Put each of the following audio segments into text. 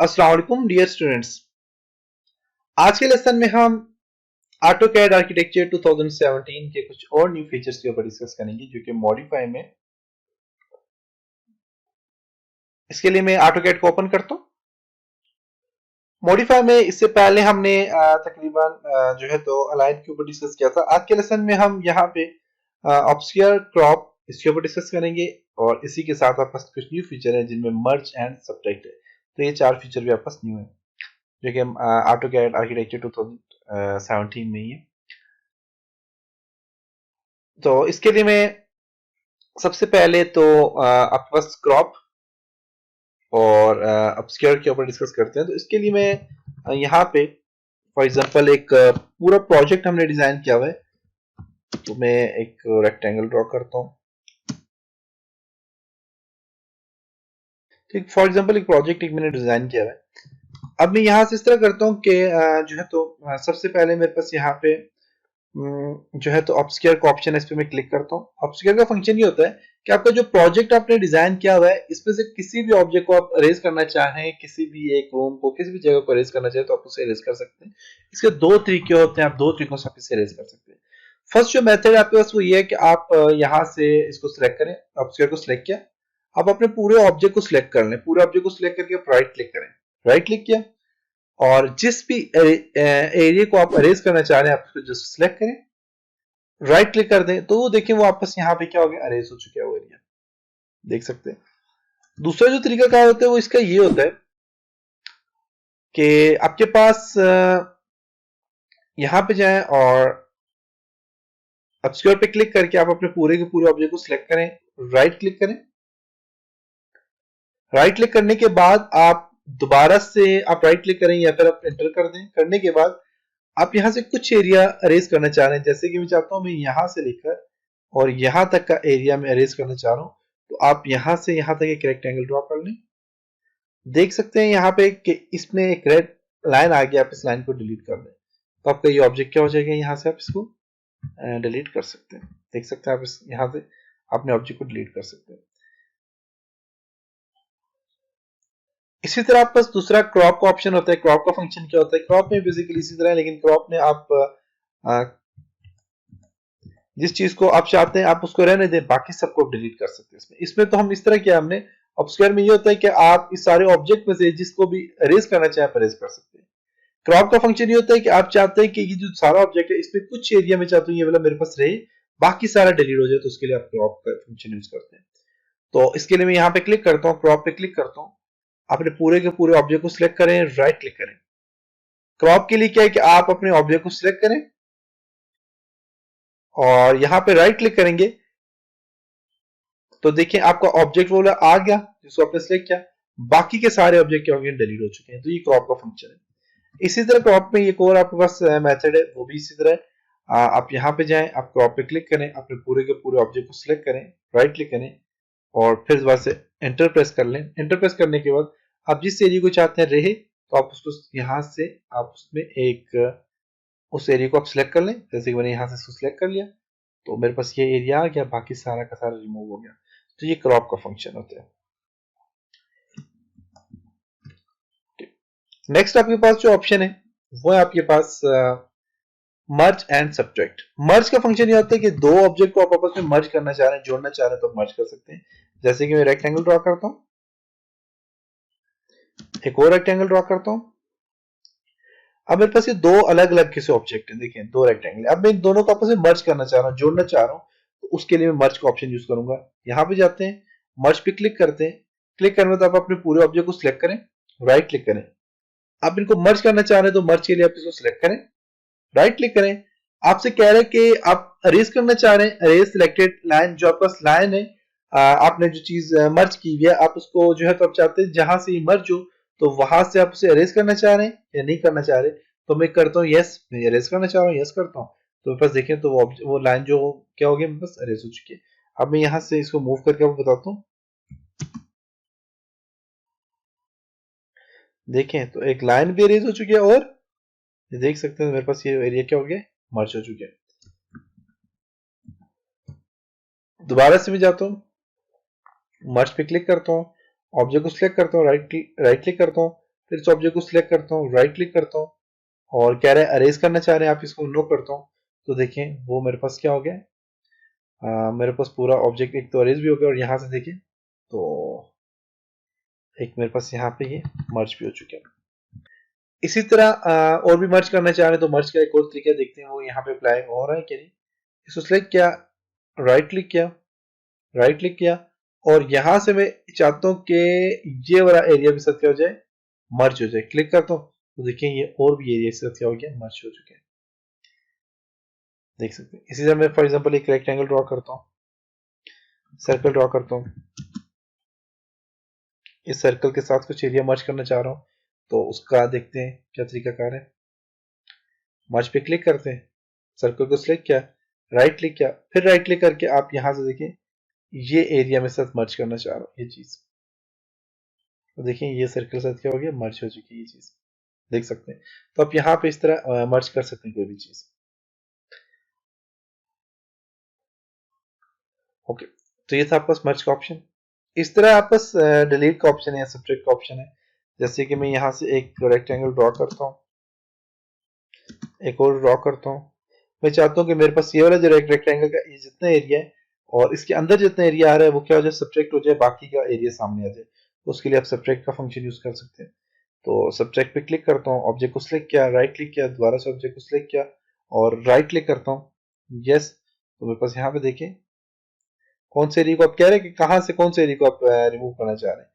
अस्सलाम वालेकुम dear students. आज के लेसन में हम AutoCAD आर्किटेक्चर 2017 के कुछ और न्यू फीचर्स के ऊपर डिस्कस करेंगे जो कि मॉडिफाई में। इसके लिए मैं AutoCAD को ओपन करता हूँ। मॉडिफाई में इससे पहले हमने तकरीबन जो है तो अलाइन के ऊपर डिस्कस किया था। आज के लेसन में हम यहाँ पे ऑब्स्क्योर क्रॉप इसके ऊपर डिस्कस करेंगे और इसी के साथ आपके पास कुछ न्यू फीचर है जिनमें मर्ज एंड सब्ट्रैक्ट है। तो ये चार फीचर भी आपके पास न्यू है जो कि हम AutoCAD आर्किटेक्चर 2017 में ही है। तो इसके लिए मैं सबसे पहले तो आपके पास क्रॉप और अपस्केयर के ऊपर डिस्कस करते हैं। तो इसके लिए मैं यहाँ पे फॉर एग्जांपल एक पूरा प्रोजेक्ट हमने डिजाइन किया हुआ है। तो मैं एक रेक्टेंगल ड्रॉ करता हूँ। ठीक, फॉर एग्जांपल एक प्रोजेक्ट एक मैंने डिजाइन किया हुआ है। अब मैं यहाँ से इस तरह करता हूँ कि जो है तो सबसे पहले मेरे पास यहाँ पे जो है तो अपस्केयर का ऑप्शन है, इस पे मैं क्लिक करता हूँ। अपस्केयर का फंक्शन ये होता है कि आपका जो प्रोजेक्ट आपने डिजाइन किया हुआ है इसमें से किसी भी ऑब्जेक्ट को आप अरेज करना चाहें, किसी भी एक रूम को किसी भी जगह को अरेज करना चाहें तो आप उसे अरेज कर सकते हैं। इसके दो तरीके होते हैं, आप दो तरीकों से आप इसे अरेज कर सकते हैं। फर्स्ट जो मेथड है आपके पास वो ये है कि आप यहाँ से इसको सिलेक्ट करें, अपस्केयर को सिलेक्ट किया, आप अपने पूरे ऑब्जेक्ट को सिलेक्ट कर लें। पूरे ऑब्जेक्ट को सिलेक्ट करके राइट क्लिक करें, राइट क्लिक किया और जिस भी एरिया को आप अरेज करना चाह रहे हैं आप उसको जस्ट सिलेक्ट करें, राइट क्लिक कर दें। तो वो देखिए वो वापस यहाँ पे क्या हो गया, अरेज हो चुका है वो एरिया, देख सकते हैं। दूसरा जो तरीका क्या होता है वो इसका ये होता है कि आपके पास यहाँ पे जाएं और ऑब्स्क्योर पे क्लिक करके आप अपने पूरे के पूरे ऑब्जेक्ट को सिलेक्ट करें, राइट क्लिक करें। राइट क्लिक करने के बाद आप दोबारा से आप राइट क्लिक करें या फिर आप एंटर कर दें। करने के बाद आप यहाँ से कुछ एरिया अरेज करना चाह रहे हैं, जैसे कि मैं चाहता हूं मैं यहाँ से लेकर और यहाँ तक का एरिया में अरेज करना चाह रहा हूं। तो आप यहाँ से यहाँ तक एक रेक्टेंगल ड्रॉ कर लें। देख सकते हैं यहाँ पे कि इसमें एक रेड लाइन आ गया, आप इस लाइन को डिलीट कर दें तो आपका ये ऑब्जेक्ट क्या हो जाएगा, यहाँ से आप इसको डिलीट कर सकते हैं। देख सकते हैं आप इस यहाँ से अपने ऑब्जेक्ट को डिलीट कर सकते हैं। इसी तरह आपके पास दूसरा क्रॉप का ऑप्शन होता है। क्रॉप का फंक्शन क्या होता है, क्रॉप में बेसिकली इसी तरह है, लेकिन क्रॉप में आप जिस चीज को आप चाहते हैं आप उसको रहने दें, बाकी सबको आप डिलीट कर सकते हैं। इसमें तो हम इस तरह किया हमने। ऑब्स्क्योर में ये होता है कि आप इस सारे ऑब्जेक्ट में से जिसको भी अरेज करना चाहे आप अरेज कर सकते हैं। क्रॉप का फंक्शन ये होता है कि आप चाहते हैं कि ये जो सारा ऑब्जेक्ट है इसमें कुछ एरिया में चाहते हैं ये वाला मेरे पास रहे, बाकी सारा डिलीट हो जाए, तो उसके लिए आप क्रॉप का फंक्शन यूज करते हैं। तो इसके लिए मैं यहाँ पे क्लिक करता हूँ, क्रॉप पे क्लिक करता हूँ, अपने पूरे के पूरे ऑब्जेक्ट को सिलेक्ट करें, राइट क्लिक करें। क्रॉप के लिए क्या है कि आप अपने ऑब्जेक्ट को सिलेक्ट करें और यहाँ पे राइट क्लिक करेंगे तो देखिए आपका ऑब्जेक्ट वो आ गया जिसको आपने सिलेक्ट किया, बाकी के सारे ऑब्जेक्ट क्या हो गए, डिलीट हो चुके हैं। तो ये क्रॉप का फंक्शन है। इसी तरह क्रॉप में एक और आपके पास मेथड है, वो भी इसी तरह है। आप यहाँ पे जाएं, आप क्रॉप पे क्लिक करें, अपने पूरे के पूरे ऑब्जेक्ट को सिलेक्ट करें, राइट क्लिक करें और फिर दोबारा से एंटर प्रेस कर लें। एंटर प्रेस करने के बाद आप जिस एरिया को चाहते हैं रहे तो आप उसको यहाँ से आप उसमें एक उस एरिया को आप सिलेक्ट कर लें। जैसे कि मैंने यहाँ से सिलेक्ट कर लिया तो मेरे पास ये एरिया आ गया, बाकी सारा का सारा रिमूव हो गया। तो ये क्रॉप का फंक्शन होता है। नेक्स्ट आपके पास जो ऑप्शन है वो है आपके पास मर्ज एंड सब्ट्रैक्ट। मर्ज का फंक्शन ये होता है कि दो ऑब्जेक्ट को आप आपस में मर्ज करना चाह रहे हैं, जोड़ना चाह रहे हैं तो मर्ज कर सकते हैं। जैसे कि मैं रेक्टेंगल ड्रॉ करता हूं, एक और रेक्टेंगल ड्रॉ करता हूं। अब मेरे पास ये दो अलग अलग किसी ऑब्जेक्ट है, देखिए दो रेक्टेंगल। अब मैं इन दोनों को आपस में मर्ज करना चाह रहा हूं, जोड़ना चाह रहा हूं, तो उसके लिए मैं मर्ज का ऑप्शन यूज करूंगा। यहां पे जाते हैं, मर्ज पे क्लिक करते हैं। क्लिक करने तो आप अपने पूरे ऑब्जेक्ट को सिलेक्ट करें, राइट क्लिक करें। आप इनको मर्ज करना चाह रहे हैं तो मर्ज के लिए आप इसको सिलेक्ट करें, राइट क्लिक करें। आपसे कह रहे हैं कि आप अरेज करना चाह रहे हैं, अरेज सिलेक्टेड लाइन, जो आपके पास लाइन है आपने जो चीज मर्ज की हुई है आप उसको जो है तो आप चाहते हैं जहां से मर्ज हो तो वहां से आप उसे अरेज करना चाह रहे हैं या नहीं करना चाह रहे। तो मैं करता हूँ यस, मैं अरेज करना चाह रहा हूँ, यस करता हूँ। तो मेरे पास देखें तो वो लाइन जो क्या हो गई, मेरे पास अरेज हो चुकी है। अब मैं यहाँ से इसको मूव करके आपको बताता हूँ। देखें तो एक लाइन भी अरेज हो चुकी है और देख सकते हैं मेरे पास ये एरिया क्या हो गया, मर्ज हो चुके हैं। दोबारा से भी जाता हूँ, मर्ज पे क्लिक करता हूँ, ऑब्जेक्ट को सिलेक्ट करता हूँ, राइट क्लिक करता हूँ, फिर इस ऑब्जेक्ट को सिलेक्ट करता हूँ, राइट क्लिक करता हूँ और कह रहे हैं अरेज करना चाह रहे हैं आप, इसको नो करता हूँ तो देखें वो मेरे पास क्या हो गया, मेरे पास पूरा ऑब्जेक्ट एक तो अरेज भी हो गया और यहाँ से देखें तो एक मेरे पास यहाँ पे ये मर्ज भी हो चुके हैं। इसी तरह और भी मर्ज करना चाह रहे हैं तो मर्ज का एक और तरीका देखते हैं, वो यहाँ पे अप्लाई हो रहा है क्या नहीं। इसको सिलेक्ट किया, राइट क्लिक किया, राइट क्लिक किया और यहां से मैं चाहता हूं कि ये वाला एरिया भी साथ क्या हो जाए, मर्ज हो जाए। क्लिक करता हूं तो देखिए ये और भी एरिया साथ क्या हो गया, मर्ज हो चुके हैं, देख सकते हैं। इसी तरह मैं फॉर एग्जांपल एक रेक्टेंगल ड्रॉ करता हूं, सर्कल ड्रॉ करता हूं, इस सर्कल के साथ कुछ एरिया मर्ज करना चाह रहा हूं तो उसका देखते हैं क्या तरीकाकार है। मर्ज पे क्लिक करते हैं, सर्कल को सिलेक्ट किया, राइट क्लिक किया, फिर राइट क्लिक करके आप यहां से देखें ये एरिया में साथ मर्ज करना चाह रहा हूं ये चीज, तो देखिए ये सर्कल साथ क्या हो गया, मर्ज हो चुकी है ये चीज, देख सकते हैं। तो आप यहाँ पे इस तरह मर्ज कर सकते हैं कोई भी चीज। ओके, तो ये था आपका मर्ज का ऑप्शन। इस तरह आपका डिलीट का ऑप्शन है या सब्ट्रैक्ट का ऑप्शन है। जैसे कि मैं यहाँ से एक रेक्टेंगल ड्रॉ करता हूँ, एक और ड्रॉ करता हूँ, मैं चाहता हूँ कि मेरे पास ये वाला जो रेक्टेंगल का ये जितना एरिया है और इसके अंदर जितना एरिया आ रहा है वो क्या हो जाए, सब्ट्रैक्ट हो जाए, बाकी का एरिया सामने आ जाए। तो उसके लिए आप सब्ट्रैक्ट का फंक्शन यूज कर सकते हैं। तो सब्ट्रैक्ट पे क्लिक करता हूँ, ऑब्जेक्ट को सिलेक्ट किया, राइट क्लिक किया, दोबारा से ऑब्जेक्ट को सिलेक्ट किया और राइट क्लिक करता हूँ, यस। तो मेरे पास यहाँ पे देखें कौन से एरिया को आप कह रहे हैं कि कहाँ से कौन से एरिया को आप रिमूव करना चाह रहे हैं।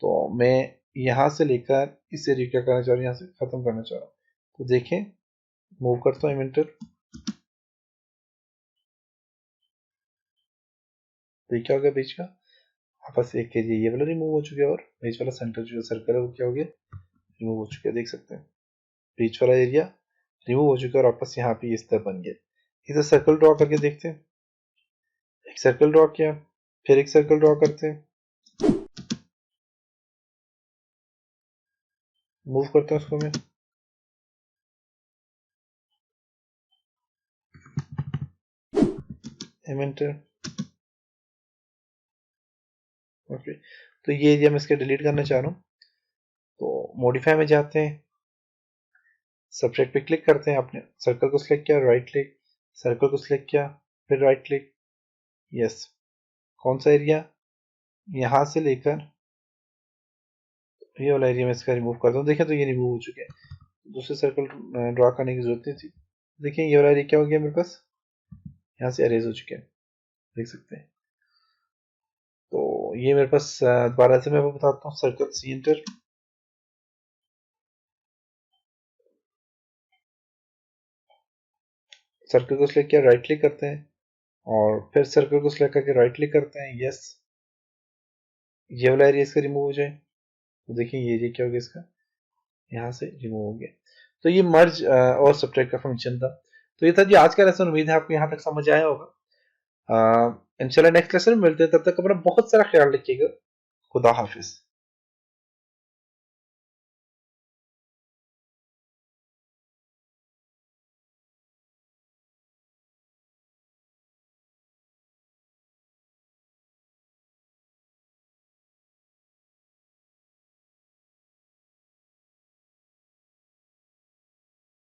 तो मैं यहाँ से लेकर इस एरिया क्या करना चाह रहा हूँ, यहाँ से खत्म करना चाह रहा हूँ। तो देखें मूव करता हूँ इवेंटर, तो ये क्या हो गया बीच का, आपस एक एरिया ये वाला रिमूव हो चुका है और बीच वाला सेंटर जो सर्कल है वो क्या हो गया, रिमूव हो चुका है, देख सकते हैं। बीच वाला एरिया रिमूव हो चुका है और आपस यहाँ पे इस तरह बन गया। इधर सर्कल ड्रॉ करके देखते हैं, एक सर्कल ड्रॉ किया, फिर एक सर्कल ड्रॉ करते हैं, मूव करता हूँ उसको मैं, इवेंटर, ओके। तो ये एरिया मैं इसके डिलीट करना चाह रहा हूँ तो मॉडिफाई में जाते हैं, सब्ट्रैक्ट पे क्लिक करते हैं, आपने सर्कल को सिलेक्ट किया, राइट क्लिक, सर्कल को सिलेक्ट किया, फिर राइट क्लिक, यस। कौन सा एरिया, यहाँ से लेकर ये वाला एरिया में इसका रिमूव करता हूँ, देखिए तो ये रिमूव हो चुके हैं, दूसरे सर्कल ड्रॉ करने की जरूरत नहीं थी। देखिए ये वाला एरिया क्या हो गया मेरे पास, यहाँ से अरेज हो चुके हैं, देख सकते हैं। तो ये मेरे पास दोबारा से मैं आपको बताता हूँ, सर्कल सी एंटर, सर्कल को सिलेक्ट किया, राइट क्लिक करते हैं और फिर सर्कल को सिलेक्ट करके राइट क्लिक करते हैं, यस। ये वाला एरिया इसका रिमूव हो जाए तो देखिए ये एरिया क्या हो गया इसका, यहाँ से रिमूव हो गया। तो ये मर्ज और सब्ट्रैक्ट का फंक्शन था। तो ये था जी आज का लेसन, उम्मीद है आपको यहाँ तक समझ आया होगा। इंशाल्लाह नेक्स्ट लेसन में मिलते हैं, तब तक अपना बहुत सारा ख्याल रखिएगा। खुदा हाफिज।